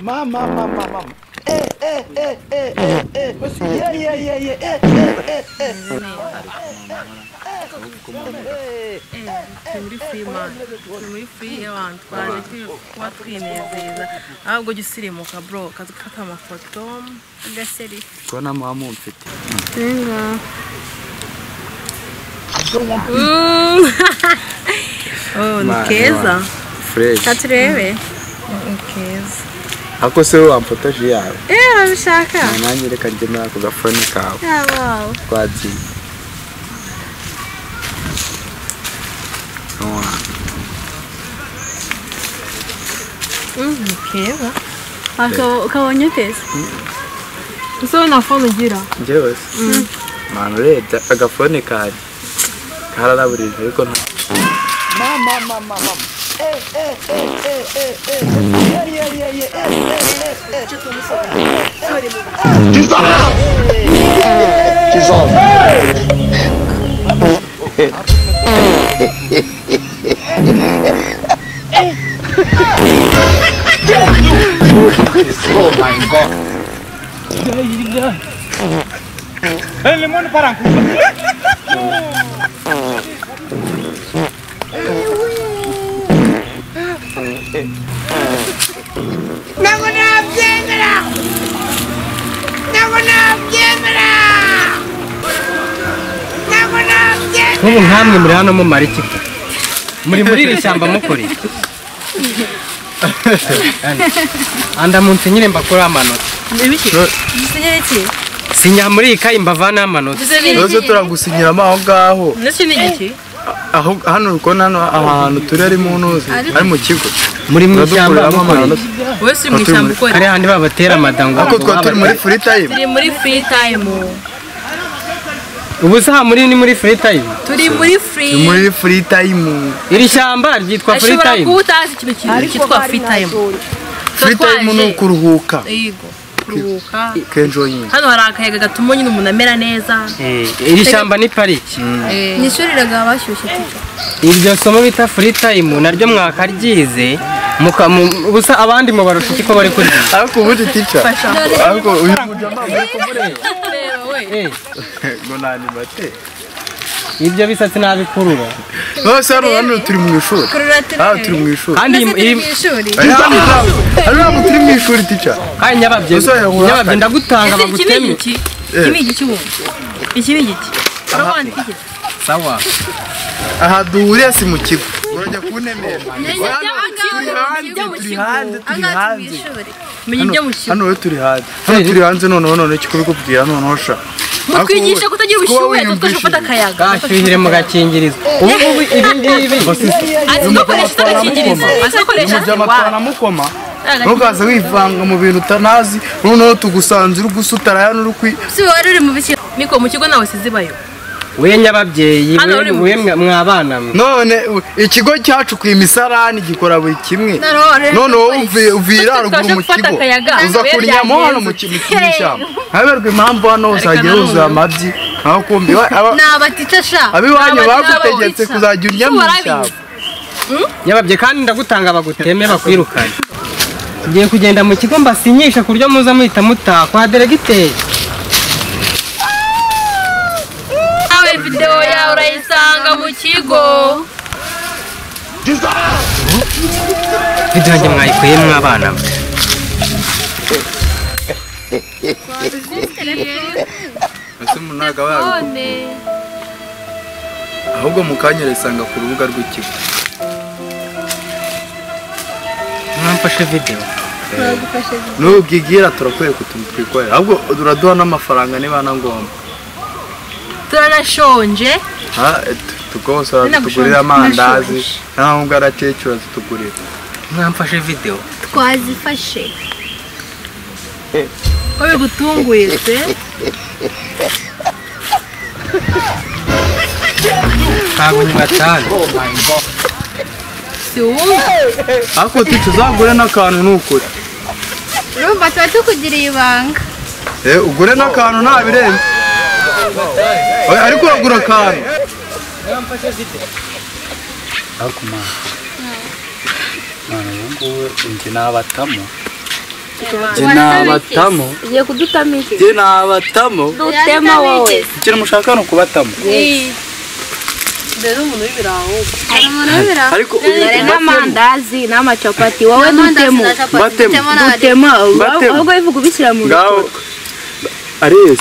Mama. Muri free y'abantu twaje kuba twinezeza ahubwo gisirimuka bro kazufata amafoto agaseri kona mama mfite oh nikeza fresh katurebe nikeza ako se wamfotoje yawe abishaka nanjye reka njye nako gafone kawe wow kwati nikeza ukabonye tese uso na phone ugira njyewe mano leta agafone kari kararaburije ariko nta mama Oh my God. Hey, limon parang. Nk'ubu nkamwe muri hano mu mariki muri iri shyamba mukuri anda munsi nyine mbakora amanota sinya muri ikayi mbavana amanota rose turagusinyiramo aho ngaho aho hano uko nano ahantu turi ari mu ntuzi ari mu kigo muri mu ishyamba wese mu ishyamba ukora ari handi babatera amadango ako twa turi muri free time turi muri free time ubu saha muri ni muri free time turi muri free time iri shyamba ryitwa free time ashobora kutazi ikintu cyitwa free time free time no kuruhuka yego kuruhuka kenjoying hano hari akayaga gatuma nyine umuntu amera neza iri shyamba ni pariki nishuriraga abashyushye ticho iryo somo bita free time naryo mwakaryize ubusa abandi mu barusha iki ko bari kuri ariko ubundi ticha ariko uyu mujama muri kumureba ngo nani bate ibyo bisatsi nabikurura bose hano turi mu ishuri turi mu ishuri kandi hano turi mu ishuri ticha kandi nyababye ndagutanga baguteme iki ni iki sawa aha duhuriye si mu kigo urajya kunemera turi hanze hano turi hanze none kiko bikubwira none sha mukwigisha kutagira ubushyuhe tukashofata akayaga gashyuhire mu gakingirizo ubu ibi ngibi akoresha agakingirizo akoresha amatwana mukoma ntukaze wivanga mu bintu utanazi noneho tugusanze uri gusutara hano uri kwi si wari uri mu biki miko mu kigo nawe sizibayo we nyababyeyi we mwabana none ikigo cyacu ku imisarani gikora buri kimwe none uvira ruguru mu kigo uza kuryamo hano mu cyishyamba haberwe impamvu hano uzagira uza amabyi aho kumbi nabatica sha abiwanyu bagutegetse kuzajya urya mu cyabo nyababye kandi ndagutanga baguteme bakwirukanye ngiye kugenda mu kigo mbasinyisha kuryo muza muhita mutaha kwa deregiteri video ya urayisanga mu kigo video nge mwayikuye mwabana ese munaga wawe ahubwo mukanyerezanga ku rubuga rw'ikigo mwamfashe video n'ubwigira turakwiye kutwikorera ahubwo uraduha n'amafaranga niba na ngombwa turanashonje tukosora tugurira amandazi ntabwo arakecura tutugurira mwamfashe video twazifashe ko bigutunguye se ntabwo nyibatanga si wumva ariko tuzagure n'akantu n'ukuri urumva tuba tukugiriye ibanga ugure n'akantu nta birenze ariko uragura akantu ariko mwana ubu ngubu njye nabatamo Je nabatamo. Ugiye kudutama iki? Je nabatamo. Dutema wowe. Ikintu mushaka no kubatamo. Dero umuntu w'ibiraho. Ariko Dore n'amandazi n'amacapati wowe dutemo. batemo. Dutema. Ahubwo bivuga ubishyira mu Ngaho Ares